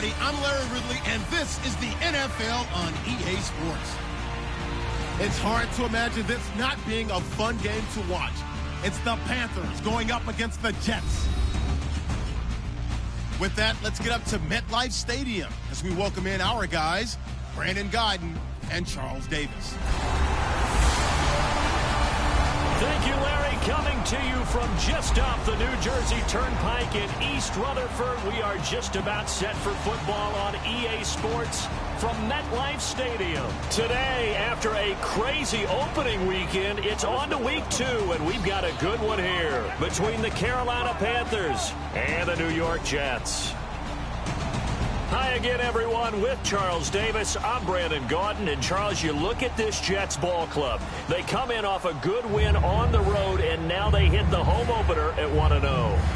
everybody. I'm Larry Ridley, and this is the NFL on EA Sports. It's hard to imagine this not being a fun game to watch. It's the Panthers going up against the Jets. With that, let's get up to MetLife Stadium as we welcome in our guys, Brandon Gaudin and Charles Davis. Thank you, Larry. Coming to you from just off the New Jersey Turnpike in East Rutherford. We are just about set for football on EA Sports from MetLife Stadium. Today, after a crazy opening weekend, it's on to week 2, and we've got a good one here between the Carolina Panthers and the New York Jets. Hi again, everyone. With Charles Davis, I'm Brandon Gaudin. And, Charles, you look at this Jets ball club. They come in off a good win on the road, and now they hit the home opener at 1-0.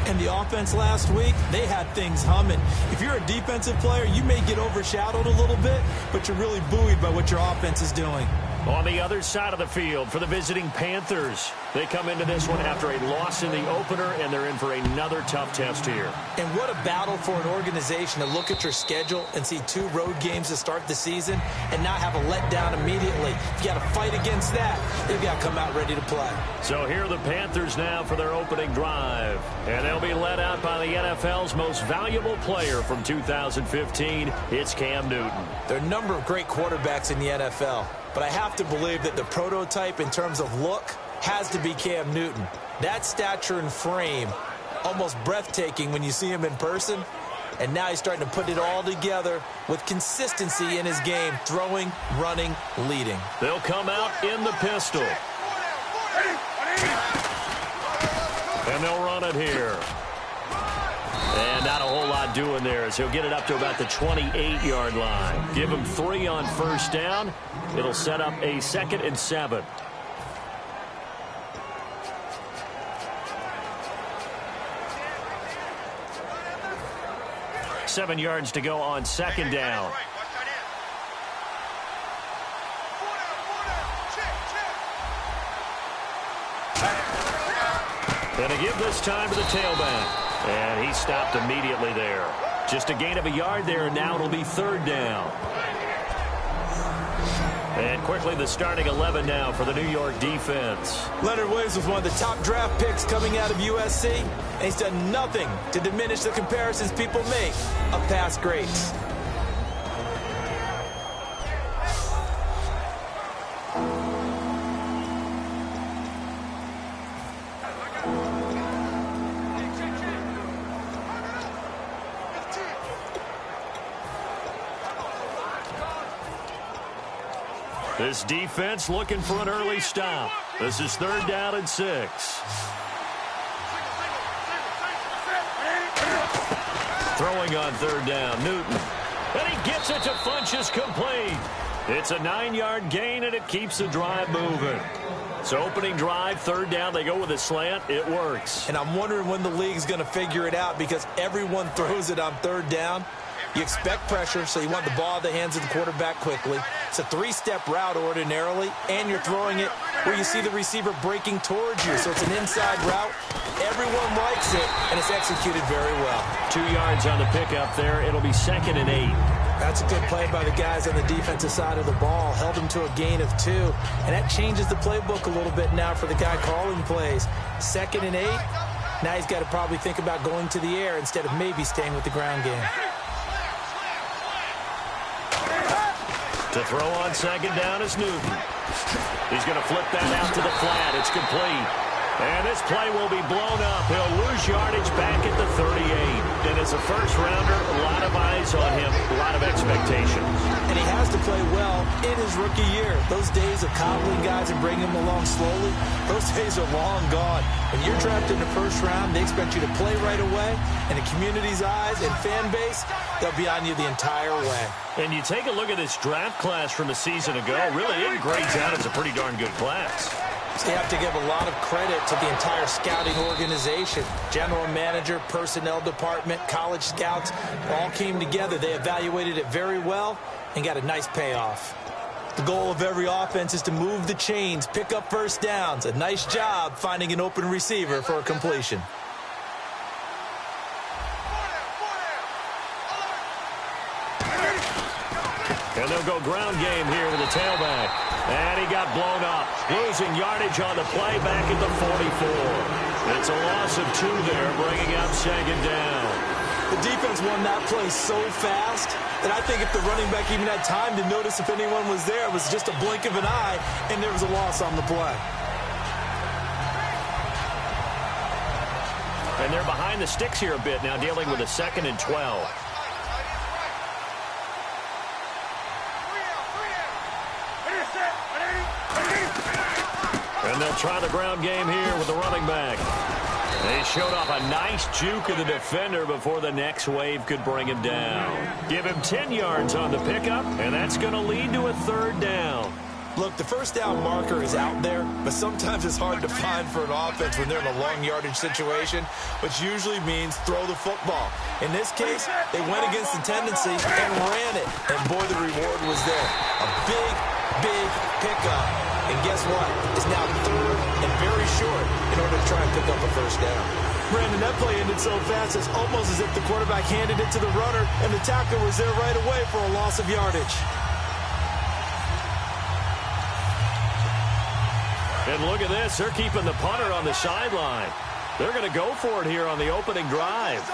And the offense last week, they had things humming. If you're a defensive player, you may get overshadowed a little bit, but you're really buoyed by what your offense is doing. On the other side of the field for the visiting Panthers, they come into this one after a loss in the opener, and they're in for another tough test here. And what a battle for an organization to look at your schedule and see 2 road games to start the season and not have a letdown immediately. You got to fight against that. They've got to come out ready to play. So here are the Panthers now for their opening drive. And they'll be led out by the NFL's most valuable player from 2015. It's Cam Newton. There are a number of great quarterbacks in the NFL, but I have to believe that the prototype in terms of look has to be Cam Newton. That stature and frame, almost breathtaking when you see him in person. And now he's starting to put it all together with consistency in his game, throwing, running, leading. They'll come out in the pistol. And they'll run it here. And not a whole lot doing there as he'll get it up to about the 28-yard line. Give him 3 on first down. It'll set up a 2nd and 7. Seven yards to go on 2nd down. And a give this time to the tailback. And he stopped immediately there. Just a gain of a yard there, and now it'll be 3rd down. And quickly the starting 11 now for the New York defense. Leonard Williams was one of the top draft picks coming out of USC, and he's done nothing to diminish the comparisons people make of past greats. This defense looking for an early stop. This is 3rd down and 6. Throwing on 3rd down, Newton. And he gets it to Funchess complete. It's a 9-yard gain, and it keeps the drive moving. So opening drive, 3rd down, they go with a slant. It works. And I'm wondering when the league's going to figure it out because everyone throws it on 3rd down. You expect pressure, so you want the ball in the hands of the quarterback quickly. It's a 3-step route ordinarily, and you're throwing it where you see the receiver breaking towards you. So it's an inside route. Everyone likes it, and it's executed very well. 2 yards on the pickup there. It'll be 2nd and 8. That's a good play by the guys on the defensive side of the ball. Held them to a gain of 2. And that changes the playbook a little bit now for the guy calling plays. 2nd and 8. Now he's got to probably think about going to the air instead of maybe staying with the ground game. To throw on 2nd down is Newton. He's going to flip that out to the flat. It's complete. And this play will be blown up. He'll lose yardage back at the 38. And as a first-rounder, a lot of eyes on him, a lot of expectations. And he has to play well in his rookie year. Those days of coddling guys and bringing them along slowly, those days are long gone. When you're drafted in the first round, they expect you to play right away. And the community's eyes and fan base, they'll be on you the entire way. And you take a look at this draft class from a season ago, really it grades out as a pretty darn good class. So you have to give a lot of credit to the entire scouting organization. General manager, personnel department, college scouts all came together. They evaluated it very well and got a nice payoff. The goal of every offense is to move the chains, pick up first downs. A nice job finding an open receiver for a completion. And they'll go ground game here with the tailback. And he got blown up. Losing yardage on the play back at the 44. It's a loss of 2 there, bringing up 2nd down. The defense won that play so fast that I think if the running back even had time to notice if anyone was there, it was just a blink of an eye, and there was a loss on the play. And they're behind the sticks here a bit now, dealing with a 2nd and 12. And they'll try the ground game here with the running back. They showed off a nice juke of the defender before the next wave could bring him down. Give him 10 yards on the pickup, and that's going to lead to a 3rd down. Look, the first down marker is out there, but sometimes it's hard to find for an offense when they're in a long yardage situation, which usually means throw the football. In this case, they went against the tendency and ran it, and boy, the reward was there. A big, big pickup. And guess what? It's now 3rd and very short in order to try and pick up a 1st down. Brandon, that play ended so fast, it's almost as if the quarterback handed it to the runner, and the tackler was there right away for a loss of yardage. And look at this. They're keeping the punter on the sideline. They're going to go for it here on the opening drive.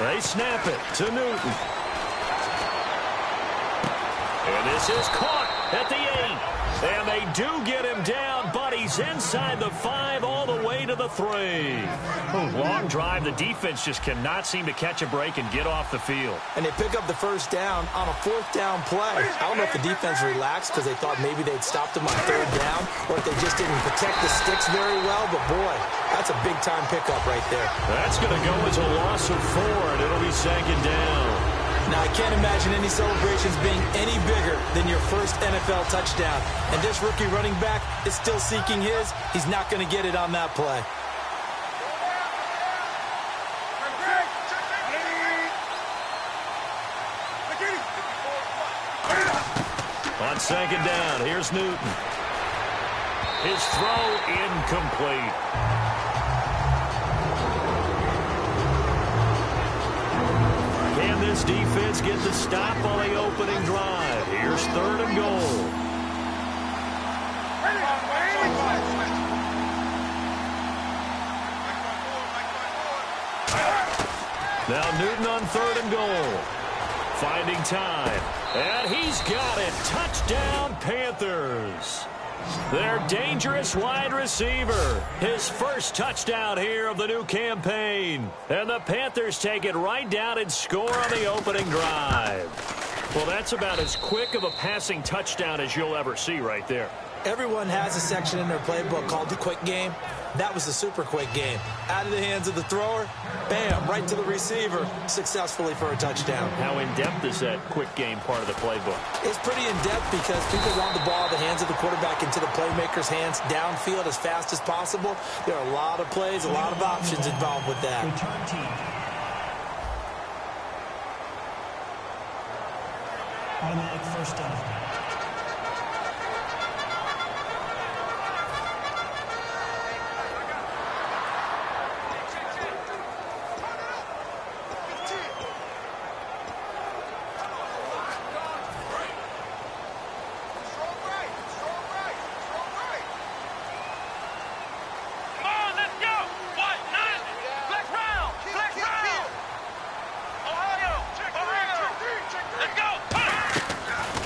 They snap it to Newton. And this is caught at the 8. And they do get him down, but he's inside the 5 all the way to the 3. Long drive. The defense just cannot seem to catch a break and get off the field. And they pick up the 1st down on a 4th down play. I don't know if the defense relaxed because they thought maybe they'd stopped him on 3rd down, or if they just didn't protect the sticks very well. But, boy, that's a big-time pickup right there. That's going to go as a loss of 4, and it'll be 2nd down. Now, I can't imagine any celebrations being any bigger than your first NFL touchdown. And this rookie running back is still seeking his. He's not going to get it on that play. On 2nd down, here's Newton. His throw incomplete. Can this defense get the stop on the opening drive? Here's 3rd and goal. Now Newton on 3rd and goal. Finding time. And he's got it. Touchdown, Panthers. Their dangerous wide receiver. His first touchdown here of the new campaign. And the Panthers take it right down and score on the opening drive. Well, that's about as quick of a passing touchdown as you'll ever see right there. Everyone has a section in their playbook called the quick game. That was the super quick game. Out of the hands of the thrower, bam, right to the receiver, successfully for a touchdown. How in-depth is that quick game part of the playbook? It's pretty in-depth because people want the ball in the hands of the quarterback into the playmaker's hands downfield as fast as possible. There are a lot of plays, a lot of options involved with that. Automatic 1st down.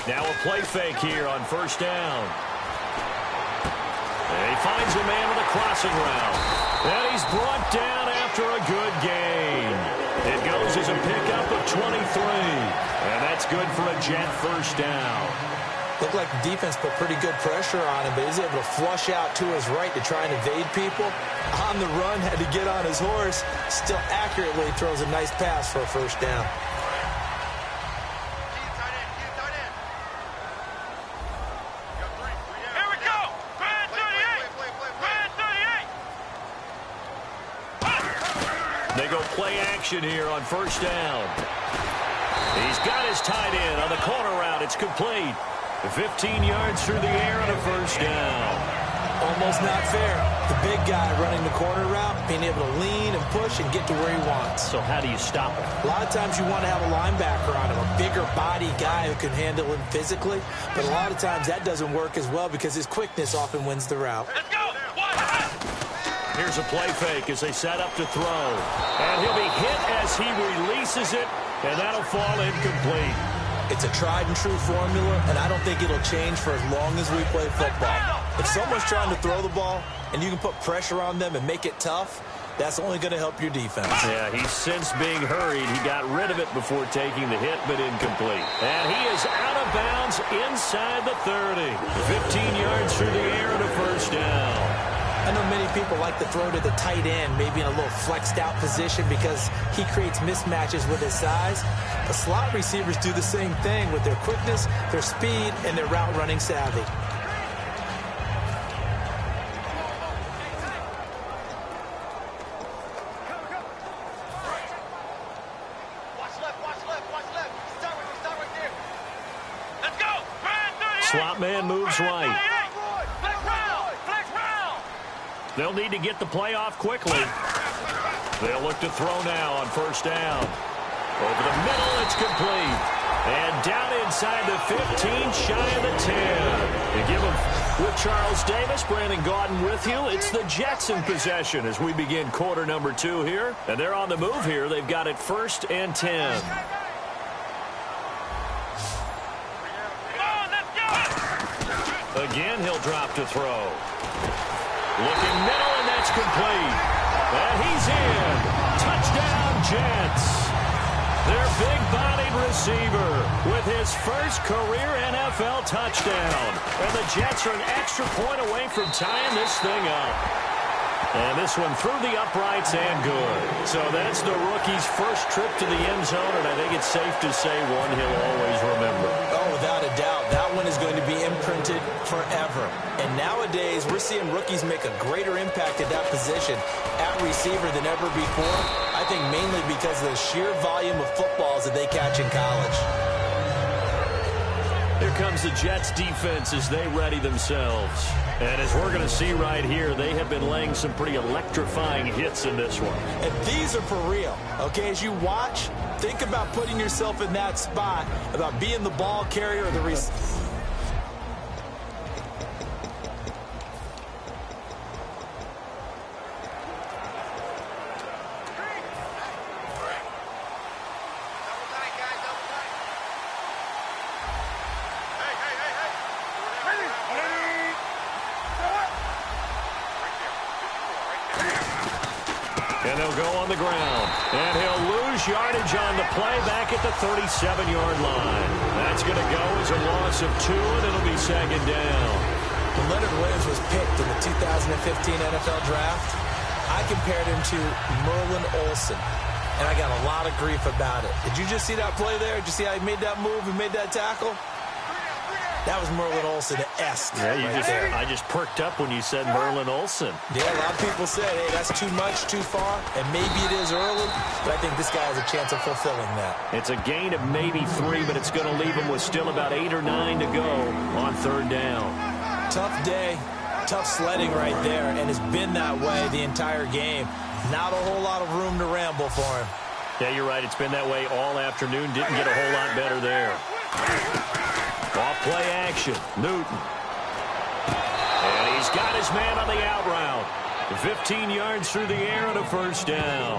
Now a play fake here on 1st down. And he finds a man with a crossing route. And he's brought down after a good gain. It goes as a pickup of 23. And that's good for a Jet 1st down. Looked like the defense put pretty good pressure on him, but he's able to flush out to his right to try and evade people. On the run, had to get on his horse. Still accurately throws a nice pass for a 1st down. They go play action here on 1st down. He's got his tight end on the corner route. It's complete. 15 yards through the air on a 1st down. Almost not fair. The big guy running the corner route, being able to lean and push and get to where he wants. So how do you stop him? A lot of times you want to have a linebacker on him, a bigger body guy who can handle him physically. But a lot of times that doesn't work as well because his quickness often wins the route. Let's go! Here's a play fake as they set up to throw. And he'll be hit as he releases it, and that'll fall incomplete. It's a tried-and-true formula, and I don't think it'll change for as long as we play football. If someone's trying to throw the ball and you can put pressure on them and make it tough, that's only going to help your defense. Yeah, he's since being hurried. He got rid of it before taking the hit, but incomplete. And he is out of bounds inside the 30. 15 yards through the air and a first down. I know many people like to throw to the tight end, maybe in a little flexed out position because he creates mismatches with his size. The slot receivers do the same thing with their quickness, their speed, and their route running savvy. Start right there. Let's go! Slot man moves right. They'll need to get the play off quickly. They'll look to throw now on first down. Over the middle, it's complete. And down inside the 15, shy of the 10. They give them with Charles Davis, Brandon Gaudin with you. It's the Jets in possession as we begin quarter number 2 here. And they're on the move here. They've got it 1st and 10. Again, he'll drop to throw. Looking middle, and that's complete. And he's in. Touchdown, Jets. Their big-bodied receiver with his first career NFL touchdown. And the Jets are an extra point away from tying this thing up. And this one through the uprights and good. So that's the rookie's first trip to the end zone, and I think it's safe to say one he'll always remember. Oh, without a doubt. That one is going to be imprinted forever. And nowadays, we're seeing rookies make a greater impact at that position at receiver than ever before. I think mainly because of the sheer volume of footballs that they catch in college. Here comes the Jets defense as they ready themselves. And as we're going to see right here, they have been laying some pretty electrifying hits in this one. And these are for real. Okay, as you watch, think about putting yourself in that spot, about being the ball carrier or the receiver. And they'll go on the ground. And he'll lose yardage on the play back at the 37-yard line. That's going to go as a loss of 2, and it'll be 2nd down. When Leonard Williams was picked in the 2015 NFL Draft, I compared him to Merlin Olsen, and I got a lot of grief about it. Did you just see that play there? Did you see how he made that move and made that tackle? That was Merlin Olsen-esque. Yeah, I just perked up when you said Merlin Olsen. Yeah, a lot of people said, hey, that's too much, too far, and maybe it is early, but I think this guy has a chance of fulfilling that. It's a gain of maybe 3, but it's going to leave him with still about 8 or 9 to go on 3rd down. Tough day, tough sledding right there, and it's been that way the entire game. Not a whole lot of room to ramble for him. Yeah, you're right. It's been that way all afternoon. Didn't get a whole lot better there. Off play action, Newton. And he's got his man on the out route. 15 yards through the air and a first down.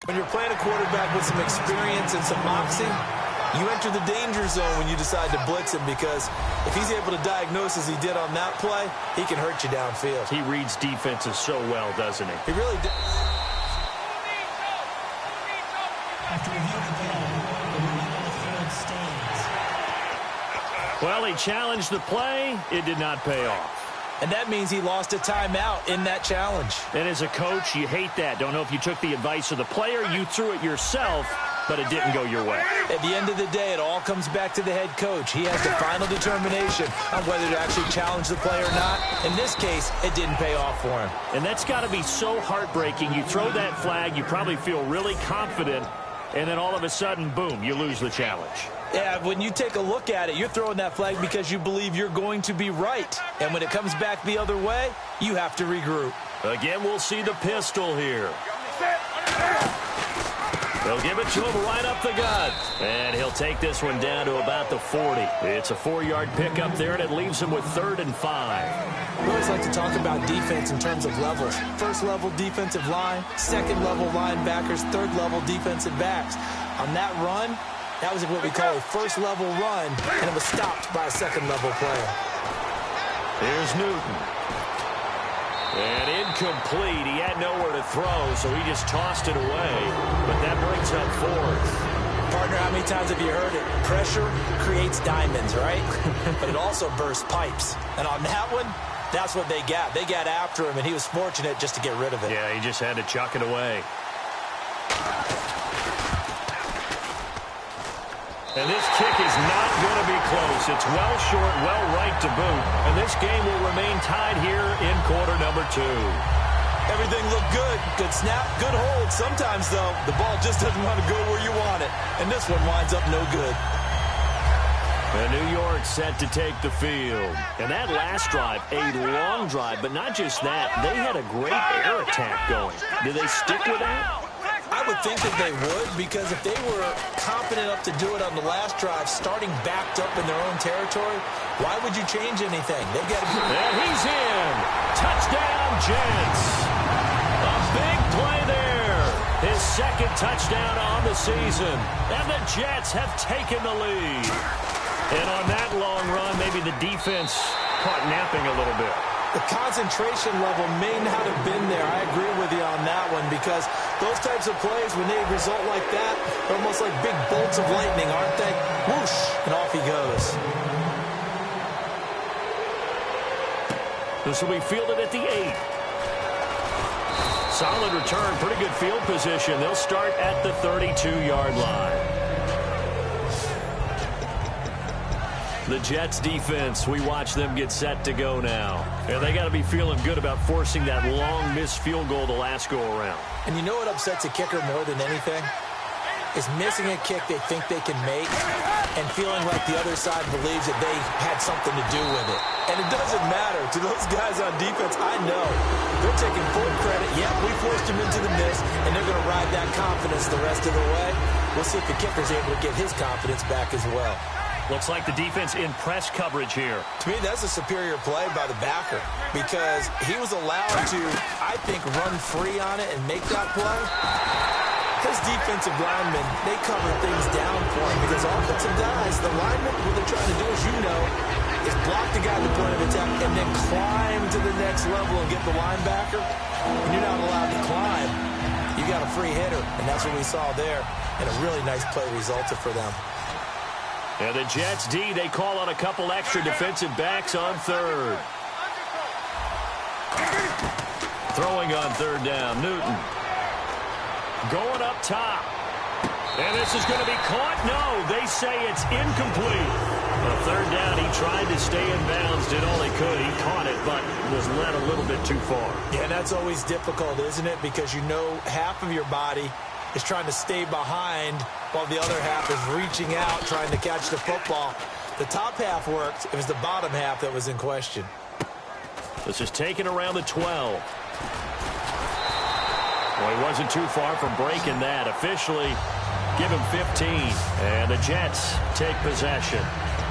When you're playing a quarterback with some experience and some moxie, you enter the danger zone when you decide to blitz him, because if he's able to diagnose as he did on that play, he can hurt you downfield. He reads defenses so well, doesn't he? He really did. After reviewing the play, the movement on the field stands. Well, he challenged the play. It did not pay off. And that means he lost a timeout in that challenge. And as a coach, you hate that. Don't know if you took the advice of the player, you threw it yourself, but it didn't go your way. At the end of the day, it all comes back to the head coach. He has the final determination on whether to actually challenge the play or not. In this case, it didn't pay off for him. And that's got to be so heartbreaking. You throw that flag, you probably feel really confident, and then all of a sudden, boom, you lose the challenge. Yeah, when you take a look at it, you're throwing that flag because you believe you're going to be right. And when it comes back the other way, you have to regroup. Again, we'll see the pistol here. They'll give it to him right up the gut. And he'll take this one down to about the 40. It's a 4-yard pickup there, and it leaves him with 3rd and 5. We always like to talk about defense in terms of levels. First level defensive line, second level linebackers, third level defensive backs. On that run, that was what we call a first level run, and it was stopped by a second level player. Here's Newton. And incomplete. He had nowhere to throw, so he just tossed it away. But that brings up 4th. Partner, how many times have you heard it? Pressure creates diamonds, right? But it also bursts pipes. And on that one, that's what they got. They got after him, and he was fortunate just to get rid of it. Yeah, he just had to chuck it away. And this kick is not going to be close. It's well short, well right to boot. And this game will remain tied here in quarter number 2. Everything looked good. Good snap, good hold. Sometimes, though, the ball just doesn't want to go where you want it. And this one winds up no good. And New York set to take the field. And that last drive, a long drive, but not just that. They had a great air attack going. Did they stick with that? I would think that they would, because if they were confident enough to do it on the last drive, starting backed up in their own territory, why would you change anything? They've got to be... And he's in. Touchdown, Jets. A big play there. His second touchdown on the season. And the Jets have taken the lead. And on that long run, maybe the defense caught napping a little bit. The concentration level may not have been there. I agree with you on that one, because those types of plays, when they result like that, they're almost like big bolts of lightning, aren't they? Whoosh, and off he goes. This will be fielded at the 8. Solid return, pretty good field position. They'll start at the 32-yard line. The Jets defense, we watch them get set to go now. And they got to be feeling good about forcing that long missed field goal the last go around. And you know what upsets a kicker more than anything? Is missing a kick they think they can make and feeling like the other side believes that they had something to do with it. And it doesn't matter. To those guys on defense, I know. They're taking full credit. Yep, we forced him into the miss, and they're going to ride that confidence the rest of the way. We'll see if the kicker's able to get his confidence back as well. Looks like the defense in press coverage here. To me, that's a superior play by the backer, because he was allowed to, I think, run free on it and make that play. His defensive linemen, they cover things down for him, because offensive guys, the linemen, what they're trying to do, as you know, is block the guy at the point of attack and then climb to the next level and get the linebacker. When you're not allowed to climb, you got a free hitter, and that's what we saw there, and a really nice play resulted for them. And the Jets D, they call on a couple extra defensive backs on 3rd. Throwing on 3rd down, Newton. Going up top. And this is going to be caught. No, they say it's incomplete. On 3rd down, he tried to stay in bounds, did all he could. He caught it, but was led a little bit too far. Yeah, that's always difficult, isn't it? Because you know half of your body is trying to stay behind while the other half is reaching out, trying to catch the football. The top half worked. It was the bottom half that was in question. This is taken around the 12. Well, he wasn't too far from breaking that. Officially, give him 15. And the Jets take possession.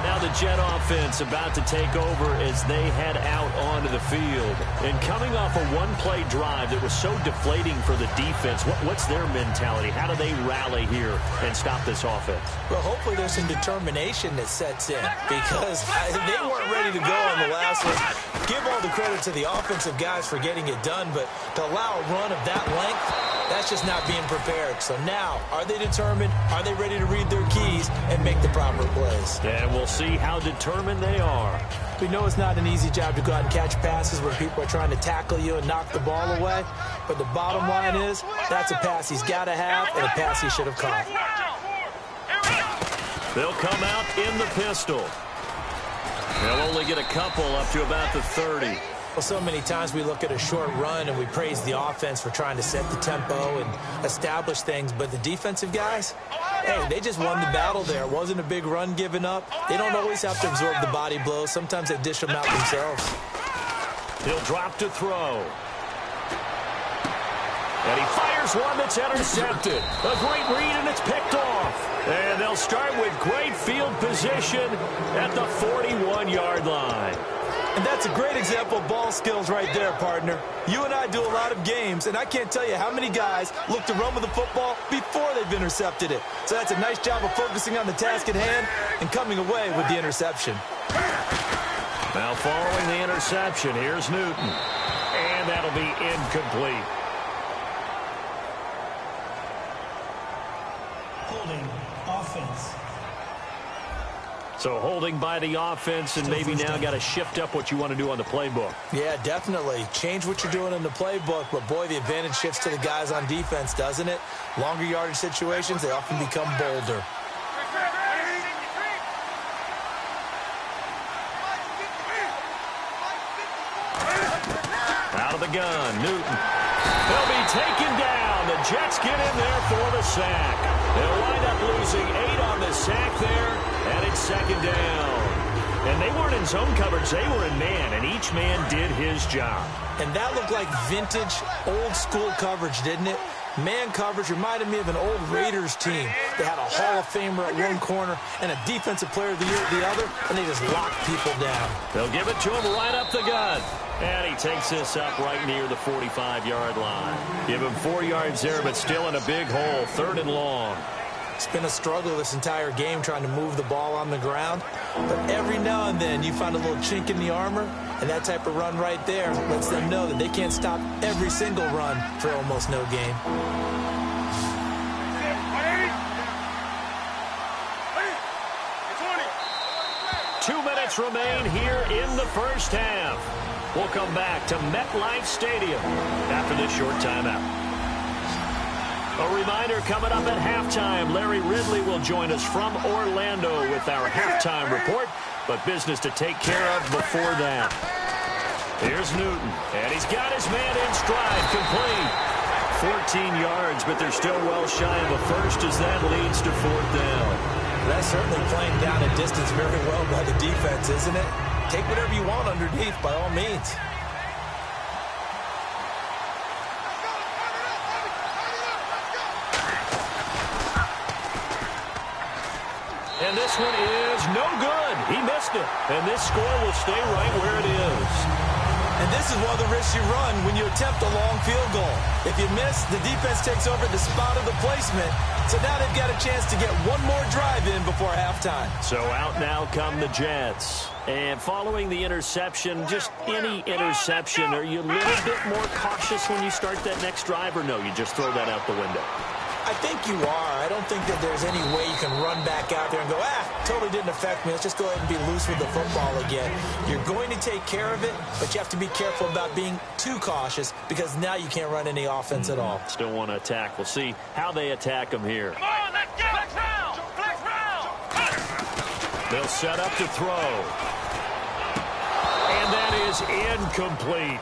Now the Jet offense about to take over as they head out onto the field. And coming off a one-play drive that was so deflating for the defense, what's their mentality? How do they rally here and stop this offense? Well, hopefully there's some determination that sets in, because they weren't ready to go on the last one. Give all the credit to the offensive guys for getting it done, but to allow a run of that length, that's just not being prepared. So now, are they determined? Are they ready to read their keys and make the proper plays? And we'll see how determined they are. We know it's not an easy job to go out and catch passes where people are trying to tackle you and knock the ball away. But the bottom line is, that's a pass he's got to have and a pass he should have caught. They'll come out in the pistol. They'll only get a couple up to about the 30. Well, so many times we look at a short run and we praise the offense for trying to set the tempo and establish things, but the defensive guys, hey, they just won the battle there. It wasn't a big run given up. They don't always have to absorb the body blows. Sometimes they dish them out themselves. He'll drop to throw. And he fires one that's intercepted. A great read, and it's picked off. And they'll start with great field position at the 41-yard line. And that's a great example of ball skills right there, partner. You and I do a lot of games, and I can't tell you how many guys look to run with the football before they've intercepted it. So that's a nice job of focusing on the task at hand and coming away with the interception. Now following the interception, here's Newton. And that'll be incomplete. Holding offense. So holding by the offense, and maybe now got to shift up what you want to do on the playbook. Yeah, definitely. Change what you're doing in the playbook, but boy, the advantage shifts to the guys on defense, doesn't it? Longer yardage situations, they often become bolder. Out of the gun, Newton. They'll be taken down. The Jets get in there for the sack. They'll wind up losing 8 on the sack there, and it's second down. And they weren't in zone coverage. They were in man, and each man did his job. And that looked like vintage, old-school coverage, didn't it? Man coverage reminded me of an old Raiders team. They had a Hall of Famer at one corner and a Defensive Player of the Year at the other, and they just locked people down. They'll give it to him right up the gut. And he takes this up right near the 45-yard line. Give him 4 yards there, but still in a big hole, 3rd and long. It's been a struggle this entire game trying to move the ball on the ground. But every now and then you find a little chink in the armor, and that type of run right there lets them know that they can't stop every single run for almost no gain. Two minutes remain here in the first half. We'll come back to MetLife Stadium after this short timeout. A reminder coming up at halftime, Larry Ridley will join us from Orlando with our halftime report, but business to take care of before that. Here's Newton, and he's got his man in stride, complete. 14 yards, but they're still well shy of a first as that leads to 4th down. That's certainly playing down a distance very well by the defense, isn't it? Take whatever you want underneath, by all means. And this one is no good. He missed it. And this score will stay right where it is. And this is one of the risks you run when you attempt a long field goal. If you miss, the defense takes over the spot of the placement. So now they've got a chance to get one more drive in before halftime. So out now come the Jets. And following the interception, just any interception, are you a little bit more cautious when you start that next drive, or no, you just throw that out the window? I think you are. I don't think that there's any way you can run back out there and go, totally didn't affect me. Let's just go ahead and be loose with the football again. You're going to take care of it, but you have to be careful about being too cautious because now you can't run any offense at all. Still want to attack. We'll see how they attack them here. Come on, let's go. Flex round. Flex round. They'll set up to throw. And that is incomplete.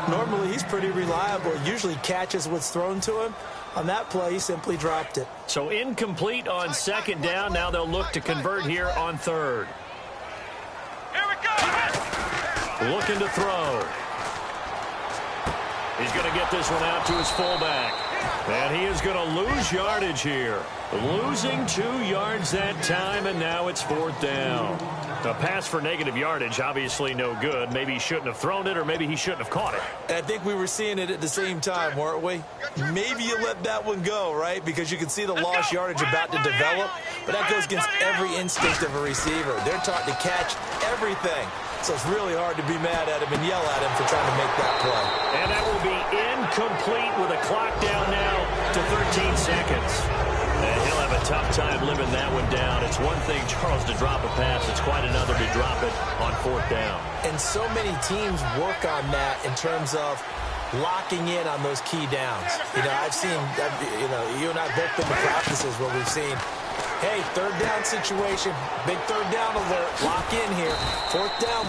Normally, he's pretty reliable. Usually catches what's thrown to him. On that play, he simply dropped it. So incomplete on 2nd down. Now they'll look to convert here on 3rd. Here we go. Looking to throw. He's going to get this one out to his fullback. And he is going to lose yardage here. Losing 2 yards that time, and now it's 4th down. A pass for negative yardage, obviously no good. Maybe he shouldn't have thrown it, or maybe he shouldn't have caught it. I think we were seeing it at the same time, weren't we? Maybe you let that one go, right? Because you can see the lost yardage about to develop. But that goes against every instinct of a receiver. They're taught to catch everything. So it's really hard to be mad at him and yell at him for trying to make that play. And that will be incomplete with a clock down now to 13 seconds. And he'll have a tough time living that one down. It's one thing, Charles, to drop a pass. It's quite another to drop it on 4th down. And so many teams work on that in terms of locking in on those key downs. You know, I've seen, you and I both been to practices where we've seen, hey, 3rd down situation, big 3rd down alert, lock in here. 4th down,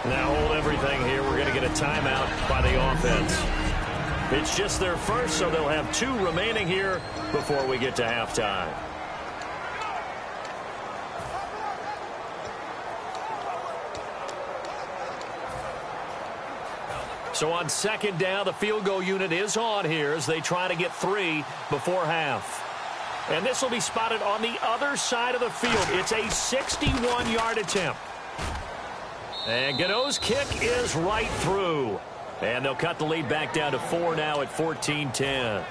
Now hold everything here. We're going to get a timeout by the offense. It's just their first, so they'll have 2 remaining here before we get to halftime. So on second down, the field goal unit is on here as they try to get 3 before half. And this will be spotted on the other side of the field. It's a 61-yard attempt. And Gano's kick is right through. And they'll cut the lead back down to 4 now at 14-10.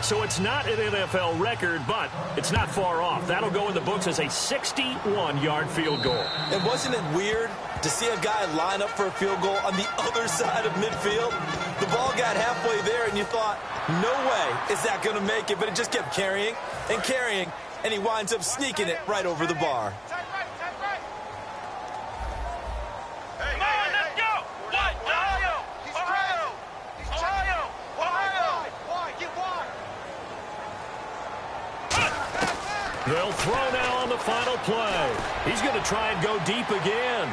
So it's not an NFL record, but it's not far off. That'll go in the books as a 61-yard field goal. And wasn't it weird to see a guy line up for a field goal on the other side of midfield? The ball got halfway there, and you thought, no way is that going to make it. But it just kept carrying and carrying, and he winds up sneaking it right over the bar. They'll throw now on the final play. He's going to try and go deep again.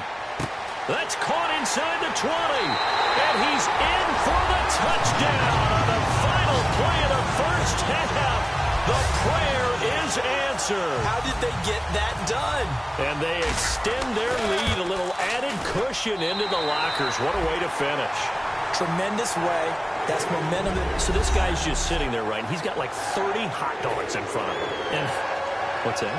That's caught inside the 20. And he's in for the touchdown on the final play of the first half. The prayer is answered. How did they get that done? And they extend their lead, a little added cushion into the lockers. What a way to finish. Tremendous way. That's momentum. So this guy's just sitting there, right? He's got like 30 hot dogs in front of him. And what's that?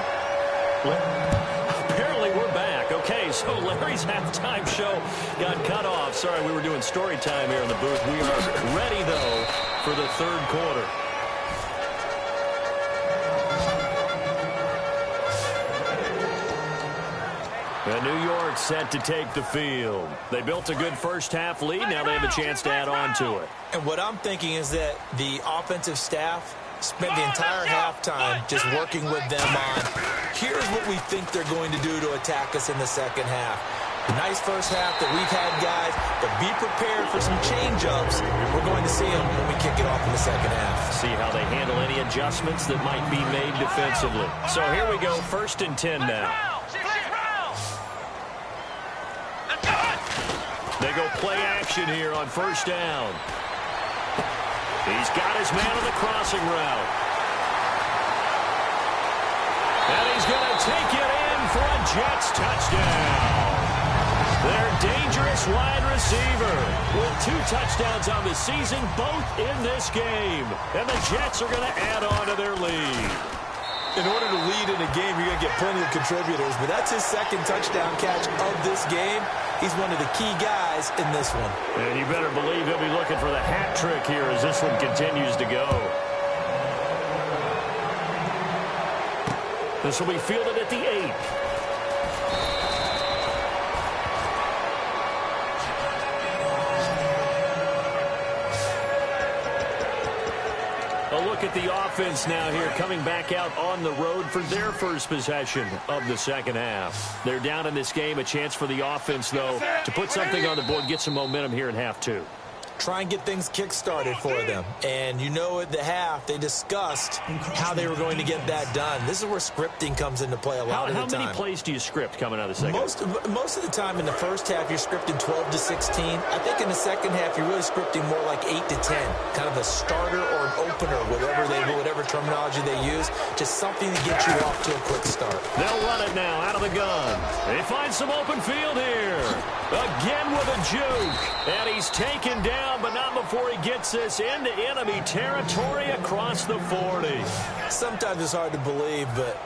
Apparently we're back. Okay, so Larry's halftime show got cut off. Sorry, we were doing story time here in the booth. We are ready, though, for the third quarter. And New York set to take the field. They built a good first-half lead. Now they have a chance to add on to it. And what I'm thinking is that the offensive staff spent the entire halftime just working with them on, here's what we think they're going to do to attack us in the second half. Nice first half that we've had, guys, but be prepared for some change-ups. We're going to see them when we kick it off in the second half. See how they handle any adjustments that might be made defensively. So here we go, 1st and 10 now. They go play action here on first down. He's got his man on the crossing route. And he's going to take it in for a Jets touchdown. Their dangerous wide receiver with 2 touchdowns on the season, both in this game. And the Jets are going to add on to their lead. In order to lead in a game, you're going to get plenty of contributors, but that's his 2nd touchdown catch of this game. He's one of the key guys in this one. And you better believe he'll be looking for the hat trick here as this one continues to go. This will be fielded at the 8. A look at the offense now here, coming back out on the road for their first possession of the second half. They're down in this game. A chance for the offense, though, to put something on the board, get some momentum here in half 2. Try and get things kick-started for them. And you know at the half, they discussed how they were going to get that done. This is where scripting comes into play a lot of the time. How many plays do you script coming out of the second half? Most of the time in the first half, you're scripting 12 to 16. I think in the second half, you're really scripting more like 8 to 10. Kind of a starter or an opener, whatever terminology they use. Just something to get you off to a quick start. They'll run it now out of the gun. They find some open field here. Again with a juke. And he's taken down, but not before he gets this into enemy territory across the 40. Sometimes it's hard to believe, but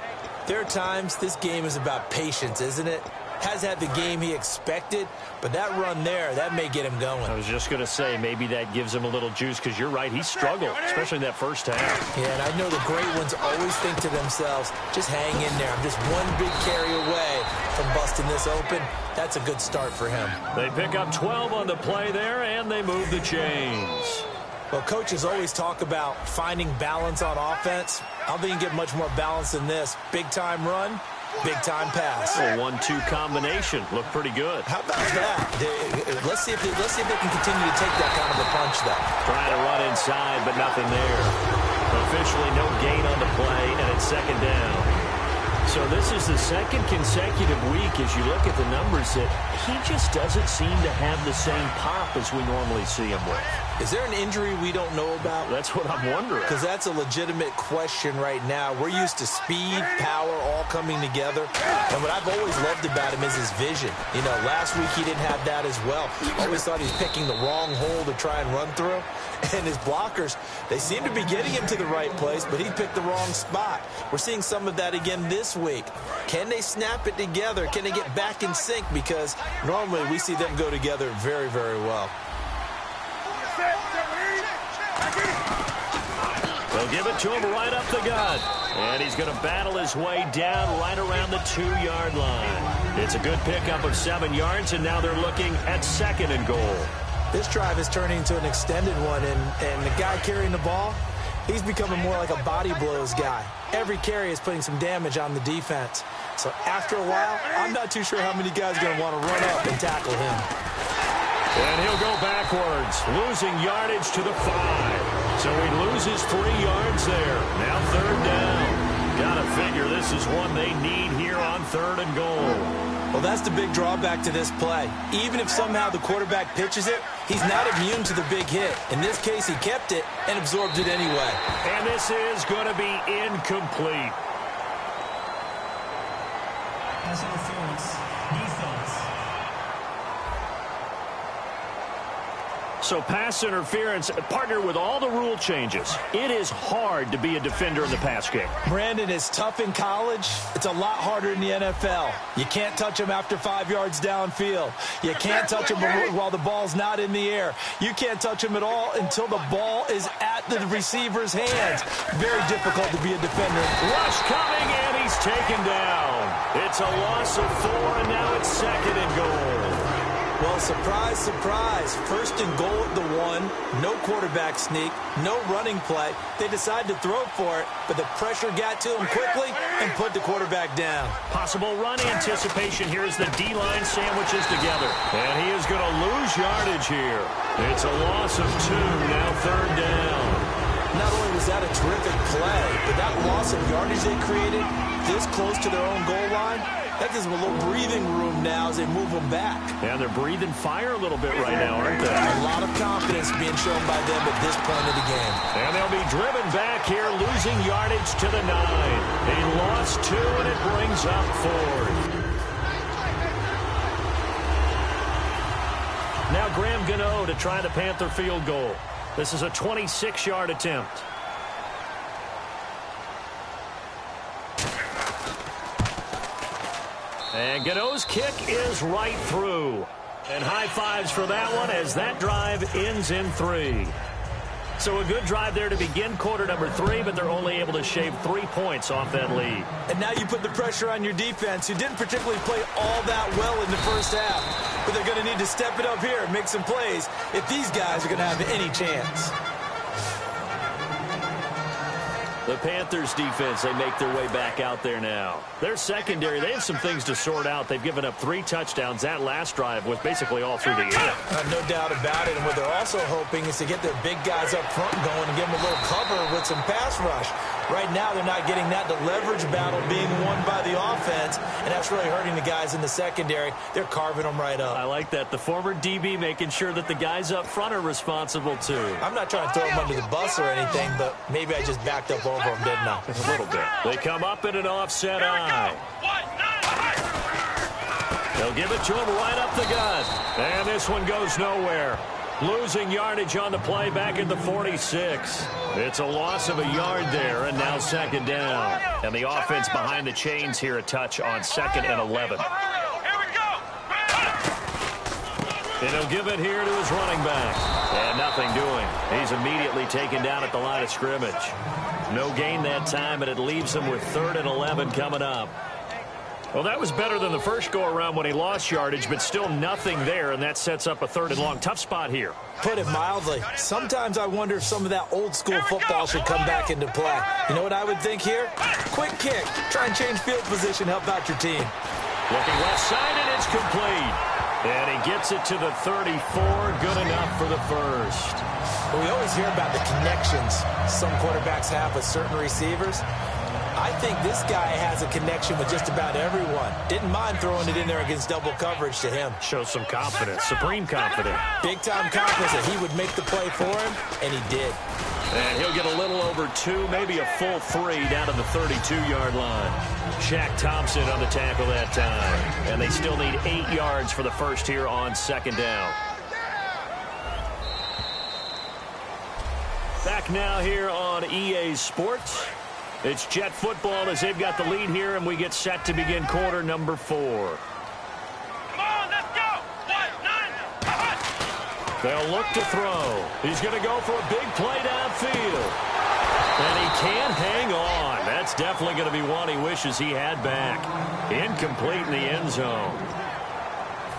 there are times this game is about patience, isn't it? Has had the game he expected, but that run there, that may get him going. I was just going to say, maybe that gives him a little juice, because you're right, he struggled, especially in that first half. Yeah, and I know the great ones always think to themselves, just hang in there. I'm just one big carry away from busting this open. That's a good start for him. They pick up 12 on the play there, and they move the chains. Well, coaches always talk about finding balance on offense. I don't think you can get much more balance than this. Big-time run. Big-time pass. A 1-2 combination. Looked pretty good. How about that? Let's see if they can continue to take that kind of a punch, though. Trying to run inside, but nothing there. Officially no gain on the play, and it's second down. So this is the second consecutive week, as you look at the numbers, that he just doesn't seem to have the same pop as we normally see him with. Is there an injury we don't know about? That's what I'm wondering. Because that's a legitimate question right now. We're used to speed, power, all coming together. And what I've always loved about him is his vision. You know, last week he didn't have that as well. Always thought he was picking the wrong hole to try and run through. And his blockers, they seem to be getting him to the right place, but he picked the wrong spot. We're seeing some of that again this week. Can they snap it together? Can they get back in sync? Because normally we see them go together very, very well. They'll give it to him right up the gut. And he's going to battle his way down right around the 2-yard line. It's a good pickup of 7 yards, and now they're looking at 2nd and goal. This drive is turning into an extended one, and the guy carrying the ball, he's becoming more like a body blows guy. Every carry is putting some damage on the defense. So after a while, I'm not too sure how many guys are going to want to run up and tackle him. And he'll go backwards, losing yardage to the 5. So he loses 3 yards there. Now 3rd down. Gotta figure this is one they need here on 3rd and goal. Well, that's the big drawback to this play. Even if somehow the quarterback pitches it, he's not immune to the big hit. In this case, he kept it and absorbed it anyway. And this is going to be incomplete. Pass interference. Defense. So pass interference, partner with all the rule changes. It is hard to be a defender in the pass game. Brandon, is tough in college. It's a lot harder in the NFL. You can't touch him after 5 yards downfield. You can't touch him while the ball's not in the air. You can't touch him at all until the ball is at the receiver's hands. Very difficult to be a defender. Rush coming, and he's taken down. It's a loss of 4, and now it's 2nd and goal. Well, surprise, surprise. 1st and goal at the 1. No quarterback sneak. No running play. They decide to throw for it, but the pressure got to him quickly and put the quarterback down. Possible run anticipation here as the D-line sandwiches together. And he is going to lose yardage here. It's a loss of 2, now 3rd down. Not only was that a terrific play, but that loss of yardage they created this close to their own goal line, that gives them a little breathing room now as they move them back. And they're breathing fire a little bit right now, aren't they? A lot of confidence being shown by them at this point of the game. And they'll be driven back here, losing yardage to the 9. They lost 2, and it brings up 4th. Now Graham Gano to try the Panther field goal. This is a 26-yard attempt. And Gano's kick is right through. And high fives for that one as that drive ends in 3. So a good drive there to begin quarter number 3, but they're only able to shave 3 points off that lead. And now you put the pressure on your defense, who didn't particularly play all that well in the first half. But they're going to need to step it up here and make some plays if these guys are going to have any chance. The Panthers defense, they make their way back out there now. Their secondary, they have some things to sort out. They've given up 3 touchdowns. That last drive was basically all through the air. No doubt about it. And what they're also hoping is to get their big guys up front going and give them a little cover with some pass rush. Right now, they're not getting that. The leverage battle being won by the offense, and that's really hurting the guys in the secondary. They're carving them right up. I like that. The former DB making sure that the guys up front are responsible, too. I'm not trying to throw them under the bus or anything, but maybe I just backed up over them, didn't I? A little bit. They come up in an offset eye. They'll give it to him right up the gut. And this one goes nowhere. Losing yardage on the play back at the 46. It's a loss of a yard there, and now 2nd down. And the offense behind the chains here, a touch on 2nd and 11. And he'll give it here to his running back. And nothing doing. He's immediately taken down at the line of scrimmage. No gain that time, and it leaves him with 3rd and 11 coming up. Well, that was better than the first go-around when he lost yardage, but still nothing there, and that sets up a 3rd and long. Tough spot here. Put it mildly. Sometimes I wonder if some of that old-school football should come back into play. You know what I would think here? Quick kick. Try and change field position, help out your team. Looking left side, and it's complete. And he gets it to the 34. Good enough for the first. Well, we always hear about the connections some quarterbacks have with certain receivers. I think this guy has a connection with just about everyone. Didn't mind throwing it in there against double coverage to him. Shows some confidence, supreme confidence. Big-time confidence that he would make the play for him, and he did. And he'll get a little over 2, maybe a full 3 down to the 32-yard line. Shaq Thompson on the tackle that time. And they still need 8 yards for the first here on second down. Back now here on EA Sports. It's Jet football as they've got the lead here, and we get set to begin quarter number 4. Come on, let's go. 1-9. They'll look to throw. He's going to go for a big play downfield. And he can't hang on. That's definitely going to be one he wishes he had back. Incomplete in the end zone.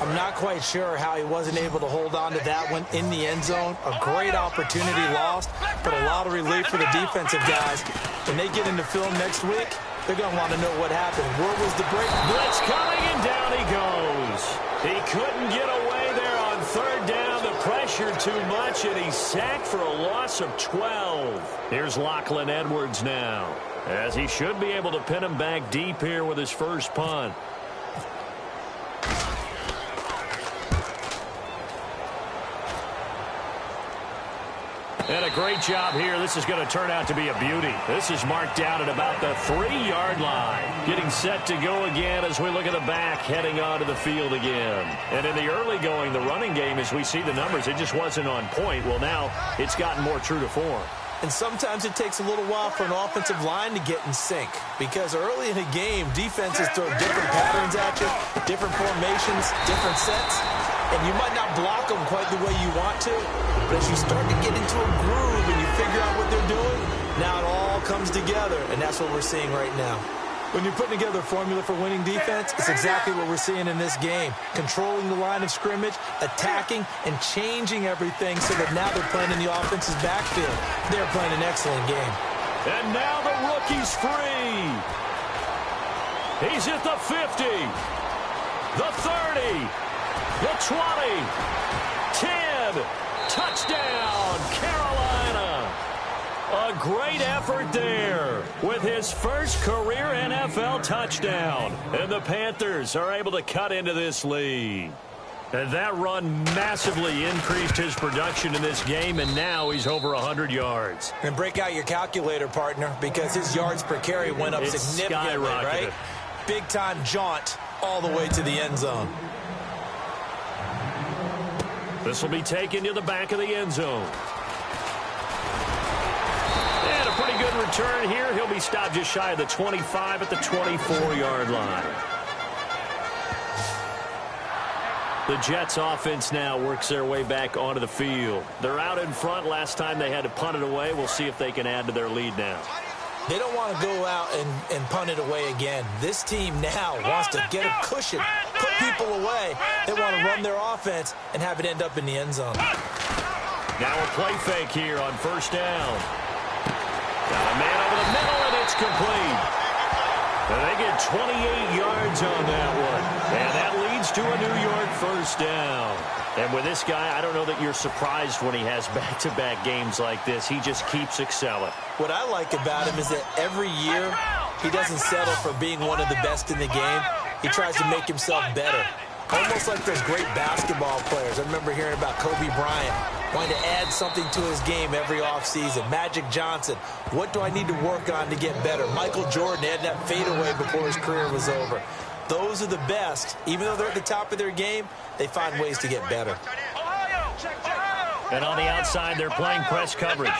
I'm not quite sure how he wasn't able to hold on to that one in the end zone. A great opportunity lost, but a lot of relief for the defensive guys. When they get into film next week, they're going to want to know what happened. Where was the break? Blitz coming, and down he goes. He couldn't get away there on third down. The pressure too much, and he's sacked for a loss of 12. Here's Lachlan Edwards now, as he should be able to pin him back deep here with his first punt. And a great job here. This is going to turn out to be a beauty. This is marked down at about the 3-yard line. Getting set to go again as we look at the back, heading onto the field again. And in the early going, the running game, as we see the numbers, it just wasn't on point. Well, now it's gotten more true to form. And sometimes it takes a little while for an offensive line to get in sync. Because early in a game, defenses throw different patterns at you, different formations, different sets. And you might not block them quite the way you want to. But as you start to get into a groove and you figure out what they're doing, now it all comes together. And that's what we're seeing right now. When you're putting together a formula for winning defense, it's exactly what we're seeing in this game. Controlling the line of scrimmage, attacking, and changing everything so that now they're playing in the offense's backfield. They're playing an excellent game. And now the rookie's free. He's at the 50, the 30, the 20, 10, touchdown, Carolina. A great effort there with his first career NFL touchdown. And the Panthers are able to cut into this lead. And that run massively increased his production in this game, and now he's over 100 yards. And break out your calculator, partner, because his yards per carry went up significantly, right? Big-time jaunt all the way to the end zone. This will be taken to the back of the end zone. And a pretty good return here. He'll be stopped just shy of the 25 at the 24-yard line. The Jets offense now works their way back onto the field. They're out in front. Last time they had to punt it away. We'll see if they can add to their lead now. They don't want to go out and punt it away again. This team now wants to get a cushion, put people away. They want to run their offense and have it end up in the end zone. Now a play fake here on first down. Got a man over the middle, and it's complete. And they get 28 yards on that one. And that leads to a New York first down. And with this guy, I don't know that you're surprised when he has back-to-back games like this. He just keeps excelling. What I like about him is that every year he doesn't settle for being one of the best in the game. He tries to make himself better. Almost like those great basketball players. I remember hearing about Kobe Bryant wanting to add something to his game every offseason. Magic Johnson, what do I need to work on to get better? Michael Jordan had that fadeaway before his career was over. Those are the best. Even though they're at the top of their game, they find ways to get better. And on the outside, they're playing press coverage.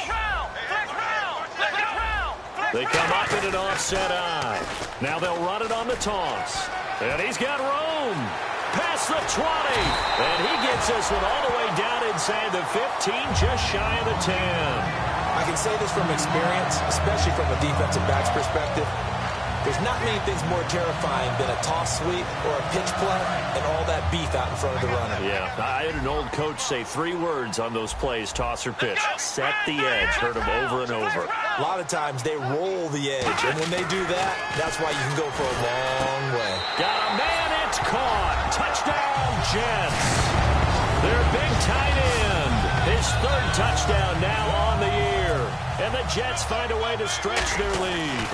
They come up in an offset eye. Now they'll run it on the toss. And he's got room. Past the 20. And he gets this one all the way down inside the 15, just shy of the 10. I can say this from experience, especially from a defensive back's perspective. There's not many things more terrifying than a toss sweep or a pitch play and all that beef out in front of the runner. Yeah, I had an old coach say 3 words on those plays, toss or pitch. Set the edge. Heard him over and over. A lot of times they roll the edge, and when they do that, that's why you can go for a long way. Got a man, it's caught. Touchdown, Jets. Their big tight end. His 3rd touchdown now on the year. And the Jets find a way to stretch their lead.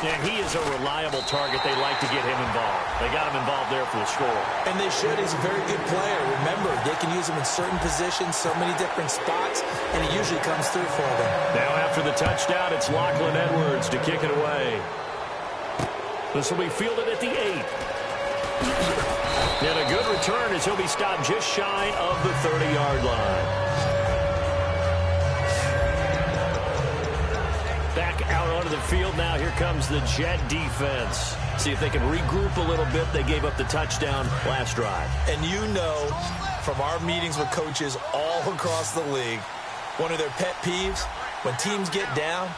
And he is a reliable target. They like to get him involved. They got him involved there for the score. And they should. He's a very good player. Remember, they can use him in certain positions, so many different spots, and he usually comes through for them. Now after the touchdown, it's Lachlan Edwards to kick it away. This will be fielded at the 8. And a good return as he'll be stopped just shy of the 30-yard line. Back out onto the field now. Here comes the Jet defense. See if they can regroup a little bit. They gave up the touchdown last drive. And you know from our meetings with coaches all across the league, one of their pet peeves, when teams get down,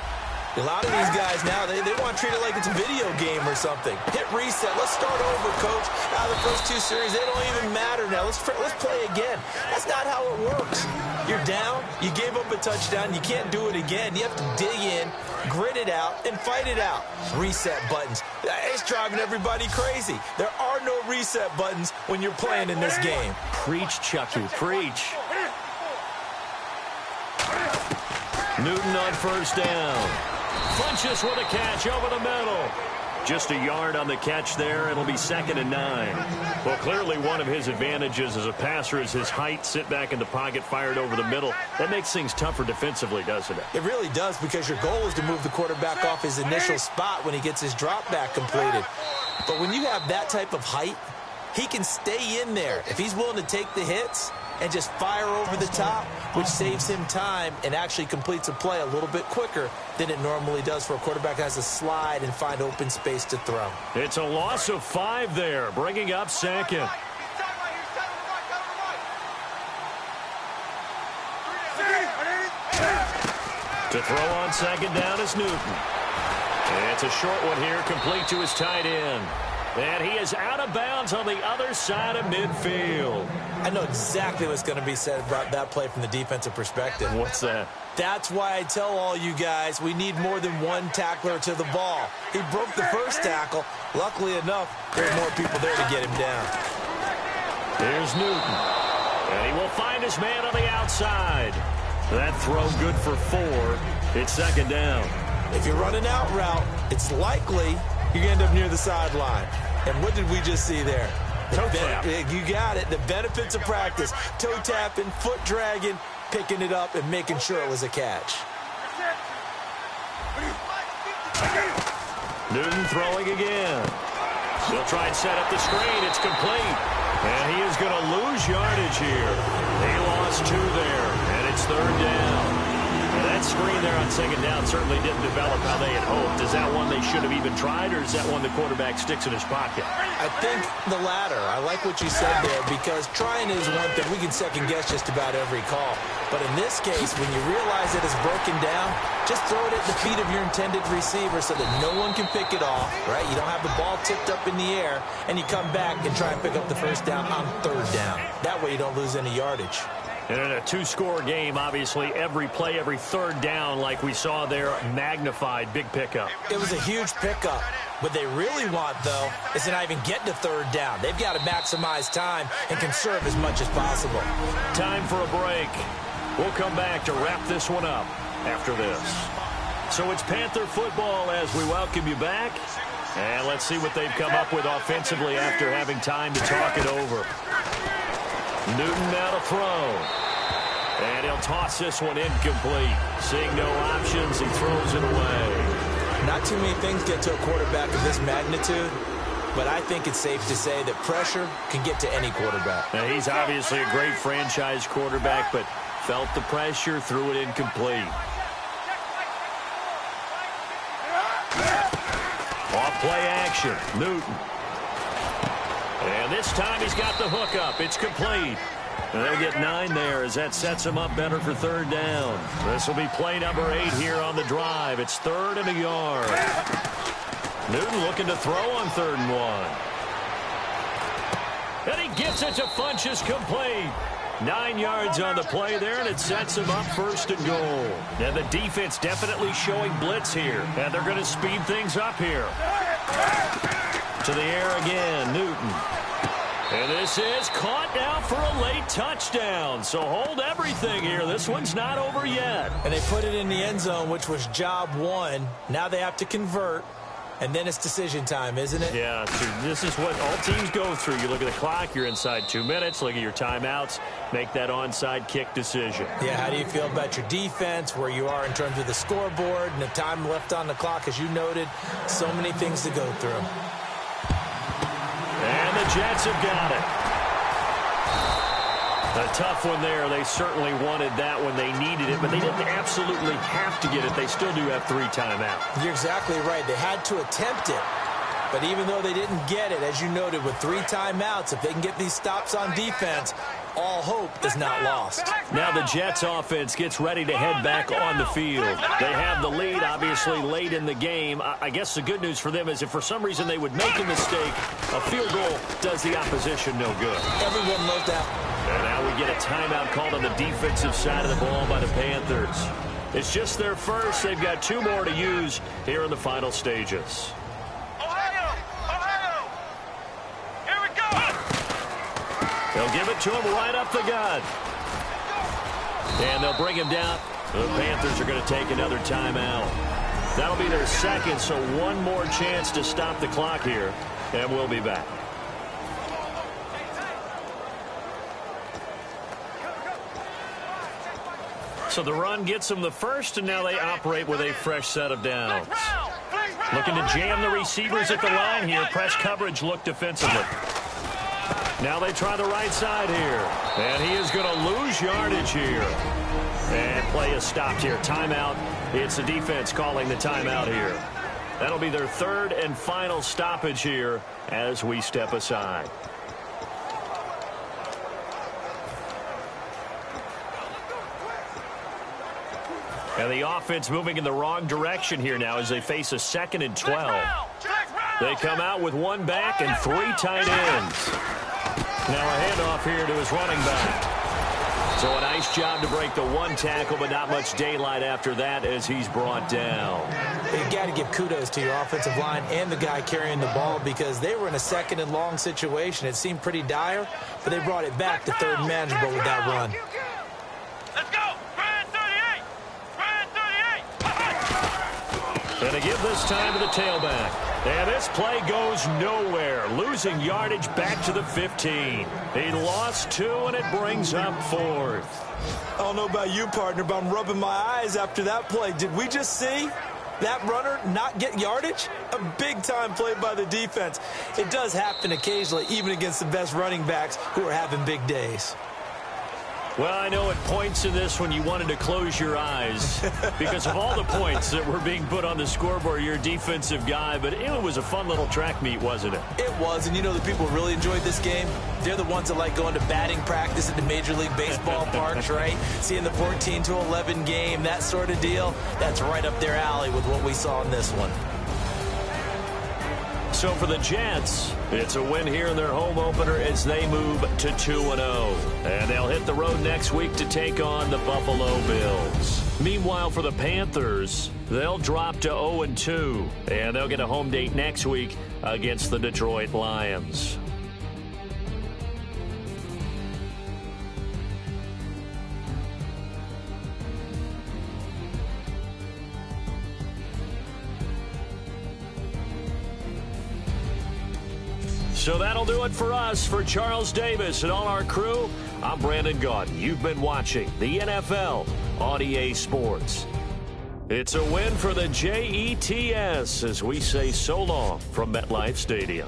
a lot of these guys now, they want to treat it like it's a video game or something. Hit reset. Let's start over, coach. Now the first 2 series, they don't even matter now. Let's play again. That's not how it works. You're down. You gave up a touchdown. You can't do it again. You have to dig in, grit it out, and fight it out. Reset buttons. It's driving everybody crazy. There are no reset buttons when you're playing in this game. Preach, Chucky. Preach. Newton on first down. Funches with a catch over the middle. Just a yard on the catch there. It'll be 2nd and 9. Well, clearly one of his advantages as a passer is his height. Sit back in the pocket, fired over the middle. That makes things tougher defensively, doesn't it? It really does, because your goal is to move the quarterback off his initial spot when he gets his drop back completed. But when you have that type of height, he can stay in there. If he's willing to take the hits and just fire over the top, which saves him time and actually completes a play a little bit quicker than it normally does for a quarterback that has to slide and find open space to throw. It's a loss of 5 there, bringing up 2nd. To throw on 2nd down is Newton. And it's a short one here, complete to his tight end. And he is out of bounds on the other side of midfield. I know exactly what's going to be said about that play from the defensive perspective. What's that? That's why I tell all you guys we need more than one tackler to the ball. He broke the first tackle. Luckily enough, there are more people there to get him down. Here's Newton. And he will find his man on the outside. That throw good for 4. It's 2nd down. If you run an out route, it's likely you're going to end up near the sideline. And what did we just see there? Toe tap. You got it. The benefits of practice. Toe tapping, foot dragging, picking it up, and making sure it was a catch. Newton throwing again. He'll try and set up the screen. It's complete. And he is going to lose yardage here. He lost 2 there, and it's 3rd down. Now that screen there on 2nd down certainly didn't develop how they had hoped. Is that one they should have even tried, or is that one the quarterback sticks in his pocket? I think the latter. I like what you said there, because trying is one thing. We can second-guess just about every call. But in this case, when you realize that it's broken down, just throw it at the feet of your intended receiver so that no one can pick it off, right? You don't have the ball tipped up in the air, and you come back and try and pick up the first down on 3rd down. That way you don't lose any yardage. And in a 2-score game, obviously, every play, every 3rd down, like we saw there, magnified, big pickup. It was a huge pickup. What they really want, though, is to not even get to 3rd down. They've got to maximize time and conserve as much as possible. Time for a break. We'll come back to wrap this one up after this. So it's Panther football as we welcome you back. And let's see what they've come up with offensively after having time to talk it over. Newton now to throw. And he'll toss this one incomplete. Seeing no options, he throws it away. Not too many things get to a quarterback of this magnitude, but I think it's safe to say that pressure can get to any quarterback. Now, he's obviously a great franchise quarterback, but felt the pressure, threw it incomplete. Off play action, Newton. And this time he's got the hook up. It's complete. And they'll get 9 there as that sets him up better for 3rd down. This will be play number 8 here on the drive. It's 3rd and a yard. Newton looking to throw on 3rd and 1. And he gets it to Funches complete. 9 yards on the play there, and it sets him up 1st and goal. And the defense definitely showing blitz here. And they're going to speed things up here. To the air again, Newton. And this is caught now for a late touchdown. So hold everything here. This one's not over yet. And they put it in the end zone, which was job 1. Now they have to convert. And then it's decision time, isn't it? Yeah, so this is what all teams go through. You look at the clock, you're inside 2 minutes, look at your timeouts, make that onside kick decision. Yeah, how do you feel about your defense, where you are in terms of the scoreboard and the time left on the clock, as you noted? So many things to go through. And the Jets have got it. A tough one there. They certainly wanted that when they needed it, but they didn't absolutely have to get it. They still do have 3 timeouts. You're exactly right. They had to attempt it. But even though they didn't get it, as you noted, with 3 timeouts, if they can get these stops on defense, all hope is not lost. Now the Jets offense gets ready to head back on the field. They have the lead, obviously, late in the game. I guess the good news for them is if for some reason they would make a mistake, a field goal does the opposition no good. Everyone loves that. And now we get a timeout called on the defensive side of the ball by the Panthers. It's just their first. They've got 2 more to use here in the final stages. Ohio! Here we go! They'll give it to him right up the gut. And they'll bring him down. The Panthers are going to take another timeout. That'll be their second, so 1 more chance to stop the clock here. And we'll be back. So the run gets them the first, and now they operate with a fresh set of downs. Looking to jam the receivers at the line here. Press coverage look defensively. Now they try the right side here. And he is going to lose yardage here. And play is stopped here. Timeout. It's the defense calling the timeout here. That'll be their 3rd and final stoppage here as we step aside. And the offense moving in the wrong direction here now as they face a 2nd and 12. They come out with 1 back and 3 tight ends. Now a handoff here to his running back. So a nice job to break the 1 tackle, but not much daylight after that as he's brought down. You got to give kudos to your offensive line and the guy carrying the ball, because they were in a 2nd and long situation. It seemed pretty dire, but they brought it back to 3rd and manageable with that run. Let's go! Grand 38! Grand 38! And they give this time to the tailback. And this play goes nowhere. Losing yardage back to the 15. He lost 2, and it brings up 4th. I don't know about you, partner, but I'm rubbing my eyes after that play. Did we just see that runner not get yardage? A big-time play by the defense. It does happen occasionally, even against the best running backs who are having big days. Well, I know at points in this when you wanted to close your eyes because of all the points that were being put on the scoreboard. You're a defensive guy, but it was a fun little track meet, wasn't it? It was, and you know the people really enjoyed this game? They're the ones that like going to batting practice at the Major League Baseball parks, right? Seeing the 14-11 game, that sort of deal. That's right up their alley with what we saw in this one. So for the Jets, it's a win here in their home opener as they move to 2-0. And they'll hit the road next week to take on the Buffalo Bills. Meanwhile, for the Panthers, they'll drop to 0-2. And they'll get a home date next week against the Detroit Lions. So that'll do it for us. For Charles Davis and all our crew, I'm Brandon Gaudin. You've been watching the NFL on EA Sports. It's a win for the Jets as we say so long from MetLife Stadium.